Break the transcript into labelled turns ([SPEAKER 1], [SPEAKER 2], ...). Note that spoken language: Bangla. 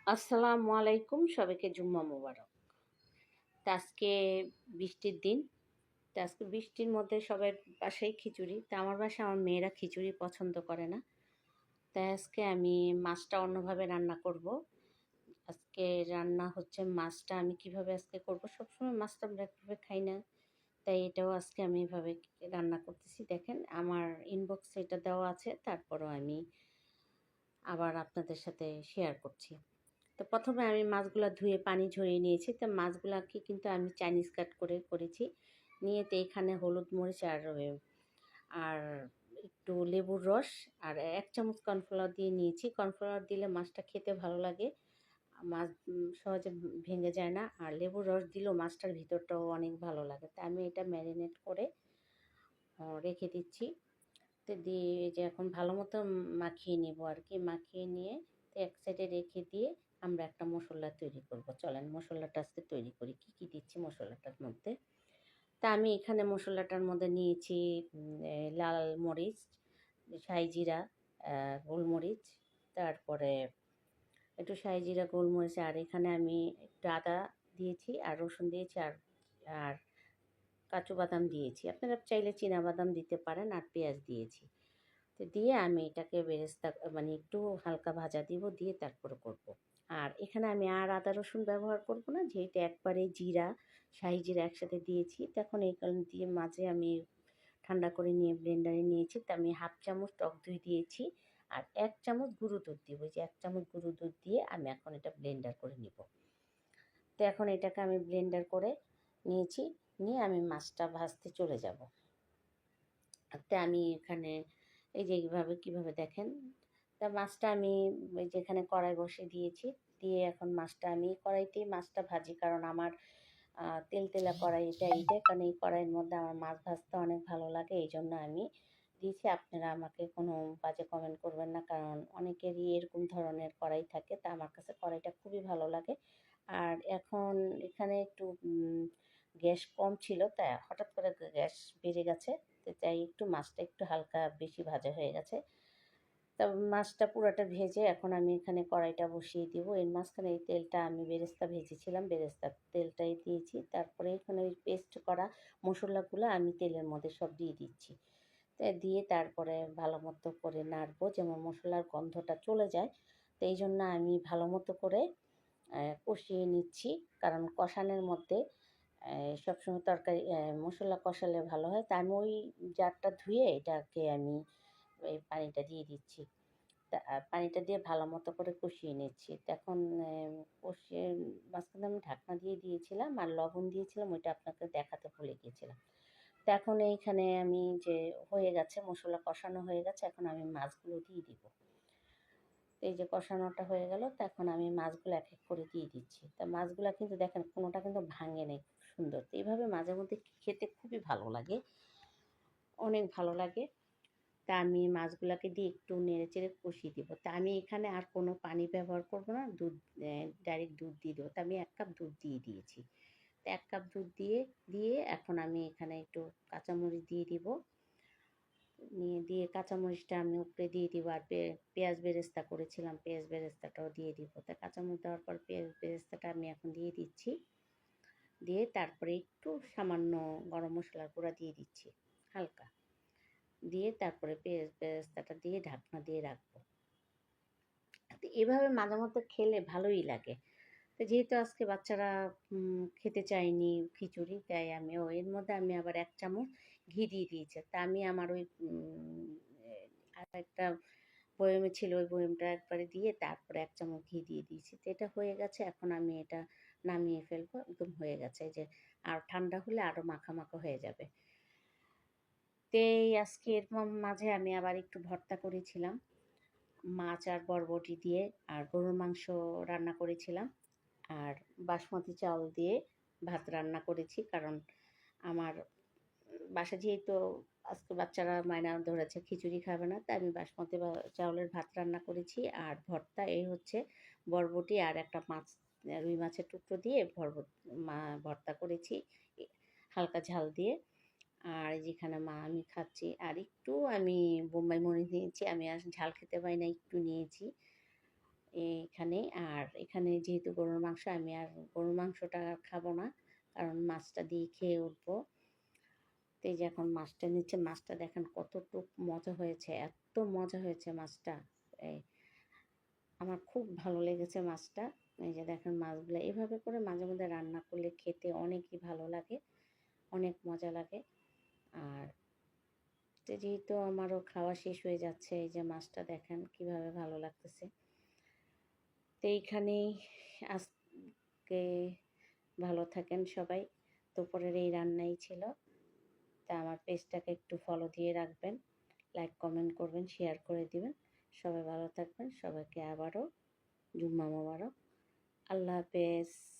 [SPEAKER 1] আসসালামু আলাইকুম, সবাইকে জুম্মা মোবারক। তা আজকে বৃষ্টির দিন। তা আজকে বৃষ্টির মধ্যে সবার বাসায় খিচুড়ি। তা আমার বাসায় আমার মেয়েরা খিচুড়ি পছন্দ করে না। তাই আজকে আমি মাছটা অন্যভাবে রান্না করব। আজকে রান্না হচ্ছে মাছটা আমি কিভাবে আজকে করব, সবসময় মাছটা আমরা একভাবে খাই না। তাই এটাও আজকে আমি এভাবে রান্না করতেছি। দেখেন আমার ইনবক্সে এটা দেওয়া আছে, তারপরও আমি আবার আপনাদের সাথে শেয়ার করছি। তো প্রথমে আমি মাছগুলা ধুয়ে পানি ঝরিয়ে নিয়েছি। তো মাছগুলাকে কিন্তু আমি চাইনিজ কাট করে করেছি। নিয়ে তো এখানে হলুদ মরিচ আর একটু লেবুর রস আর ১ চামচ কর্নফ্লাওয়ার দিয়ে নিয়েছি। কর্নফ্লাওয়ার দিলে মাছটা খেতে ভালো লাগে। মাছ সহজে ভেঙে যায় না। আর লেবুর রস দিলেও মাছটার ভিতরটাও অনেক ভালো লাগে। তো আমি এটা ম্যারিনেট করে রেখে দিচ্ছি। তো দিয়ে এই যে এখন ভালো মতো মাখিয়ে নেব আর কি। মাখিয়ে নিয়ে তো এক সাইডে রেখে দিয়ে আমরা একটা মশলা তৈরি করব। চলেন মশলাটা আজকে তৈরি করি। কী কী দিচ্ছি মশলাটার মধ্যে? তা আমি এখানে মশলাটার মধ্যে নিয়েছি লাল মরিচ, শাহি জিরা, গোলমরিচ, তারপরে একটু শাহি জিরা, গোলমরিচ, আর এখানে আমি একটু আদা দিয়েছি আর রসুন দিয়েছি আর কাজু বাদাম দিয়েছি। আপনারা চাইলে চীনা বাদাম দিতে পারেন, আর পেঁয়াজ দিয়েছি। তো দিয়ে আমি এটাকে বেরেস্তা মানে একটু হালকা ভাজা দিব, দিয়ে তারপরে করব। আর এখানে আমি আর আদা রসুন ব্যবহার করব না, যেহেতু একবারে জিরা, শাহি জিরা একসাথে দিয়েছি। তখন এই কারণ দিয়ে মাঝে আমি ঠান্ডা করে নিয়ে ব্লেন্ডারে নিয়েছি। তো আমি 1/2 চামচ টক দই দিয়েছি আর 1 চামচ গুঁড়ো দুধ দিব। যে 1 চামচ গুঁড়ো দুধ দিয়ে আমি এখন এটা ব্লেন্ডার করে নিব। তো এখন এটাকে আমি ব্লেন্ডার করে নিয়েছি, নিয়ে আমি মাছটা ভাজতে চলে যাব। তো আমি এখানে এই যে এইভাবে কীভাবে দেখেন, তা মাছটা আমি যেখানে কড়াই বসিয়ে দিয়েছি, দিয়ে এখন মাছটা আমি কড়াইতেই মাছটা ভাজি, কারণ আমার তেলতেলা কড়াই এইটাই, কারণ এই কড়াইয়ের মধ্যে আমার মাছ ভাজতে অনেক ভালো লাগে, এই জন্য আমি দিয়েছি। আপনারা আমাকে কোনো বাজে কমেন্ট করবেন না, কারণ অনেকেরই এরকম ধরনের কড়াই থাকে। তা আমার কাছে কড়াইটা খুবই ভালো লাগে। আর এখন এখানে একটু গ্যাস কম ছিল, তাই হঠাৎ করে গ্যাস বেড়ে গেছে। তো তাই একটু মাছটা একটু হালকা বেশি ভাজা হয়ে গেছে। তা মাছটা পুরাটা ভেজে এখন আমি এখানে কড়াইটা বসিয়ে দিব। এর মাঝখানে এই তেলটা আমি বেরেস্তা ভেজেছিলাম, বেরেস্তার তেলটাই দিয়েছি। তারপরে এখানে ওই পেস্ট করা মশলাগুলো আমি তেলের মধ্যে সব দিয়ে দিচ্ছি। তা দিয়ে তারপরে ভালো মতো করে নাড়বো, যেমন মশলার গন্ধটা চলে যায়। তো এই জন্য আমি ভালো মতো করে কষিয়ে নিচ্ছি, কারণ কষানোর মধ্যে সবসময় তরকারি মশলা কষালে ভালো হয়। তা আমি ওই জারটা ধুয়ে এটাকে আমি এই পানিটা দিয়ে দিচ্ছি। তা পানিটা দিয়ে ভালো মতো করে কষিয়ে নিচ্ছি। তো এখন কষিয়ে মাঝখানে আমি ঢাকনা দিয়ে দিয়েছিলাম আর লবণ দিয়েছিলাম, ওইটা আপনাকে দেখাতে ভুলে গিয়েছিলাম। তো এখন এইখানে আমি যে হয়ে গেছে, মশলা কষানো হয়ে গেছে, এখন আমি মাছগুলো দিয়ে দিব। এই যে কষানোটা হয়ে গেল, তো এখন আমি মাছগুলো এক এক করে দিয়ে দিচ্ছি। তা মাছগুলো কিন্তু দেখেন কোনোটা কিন্তু ভাঙে নেই, খুব সুন্দর। তো এইভাবে মাঝে মধ্যে খেতে খুবই ভালো লাগে, অনেক ভালো লাগে। তা আমি মাছগুলোকে দিয়ে একটু নেড়ে চেড়ে কষিয়ে দেবো। তা আমি এখানে আর কোনো পানি ব্যবহার করব না, দুধ ডাইরেক্ট দুধ দিয়ে দেবো। তা আমি 1 কাপ দুধ দিয়ে দিয়েছি। তো 1 কাপ দুধ দিয়ে এখন আমি এখানে একটু কাঁচামরিচ দিয়ে দিব। দিয়ে কাঁচামরিচটা আমি উপরে দিয়ে দিব, আর পেঁয়াজ বেরেস্তা করেছিলাম, পেঁয়াজ বেরেস্তাটাও দিয়ে দিব। তা কাঁচামরিচ দেওয়ার পর পেঁয়াজ বেরেস্তাটা আমি এখন দিয়ে দিচ্ছি। দিয়ে তারপরে একটু সামান্য গরম মশলার গুঁড়া দিয়ে দিচ্ছি হালকা। দিয়ে তারপরে পেঁয়াজ বেরেস্তাটা দিয়ে ঢাকনা দিয়ে রাখবো। তো এভাবে মাঝে মধ্যে খেলে ভালোই লাগে। তো যেহেতু আজকে বাচ্চারা খেতে চায়নি খিচুড়ি, তাই এর মধ্যে আমি আবার 1 চামচ ঘি দিয়ে দিয়েছি। তা আমি আমার ওই আর একটা বয়মে ছিল, ওই বয়মটা একবারে দিয়ে তারপরে 1 চামচ ঘি দিয়ে দিয়েছি। তো এটা হয়ে গেছে, এখন আমি এটা নামিয়ে ফেলবো। একদম হয়ে গেছে, এই যে আর ঠান্ডা হলে আরও মাখা মাখা হয়ে যাবে। তো এই আজকে এর মাঝে আমি আবার একটু ভর্তা করেছিলাম মাছ আর বরবটি দিয়ে, আর গরুর মাংস রান্না করেছিলাম, আর বাসমতি চাউল দিয়ে ভাত রান্না করেছি, কারণ আমার বাসায় যেহেতু আজকে বাচ্চারা মায়না ধরেছে খিচুড়ি খাবে না, তাই আমি বাসমতি চাউলের ভাত রান্না করেছি। আর ভর্তা এই হচ্ছে বরবটি আর একটা মাছ, রুই মাছের টুকরো দিয়ে ভর্তা করেছি হালকা ঝাল দিয়ে। আর যেখানে আমি খাচ্ছি, আর একটু আমি বোম্বাই মরিচ নিয়েছি, আমি আর ঝাল খেতে পারি না, একটু নিয়েছি। এইখানে। আর এখানে যেহেতু গরুর মাংস, আমি আর গরুর মাংসটা আর খাবো না, কারণ মাছটা দিয়ে খেয়ে উঠবো। তো এই যে এখন মাছটা নিচ্ছে, মাছটা দেখেন কতটুক মজা হয়েছে, এত মজা হয়েছে মাছটা। এই আমার খুব ভালো লেগেছে মাছটা। এই যে দেখেন মাছগুলো এভাবে করে মাঝে মধ্যে রান্না করলে খেতে অনেকই ভালো লাগে, অনেক মজা লাগে। আর তো যেহেতু আমারও খাওয়া শেষ হয়ে যাচ্ছে, এই যে মাছটা দেখেন কিভাবে ভালো লাগতেছে। তো এইখানেই আজকে ভালো থাকেন সবাই। দুপুরের এই রান্নাই ছিল। তা আমার পেজটাকে একটু ফলো দিয়ে রাখবেন, লাইক কমেন্ট করবেন, শেয়ার করে দিবেন। সবাই ভালো থাকবেন, সবাইকে আবারও জুম্মা মোবারক। আল্লাহ হাফেজ।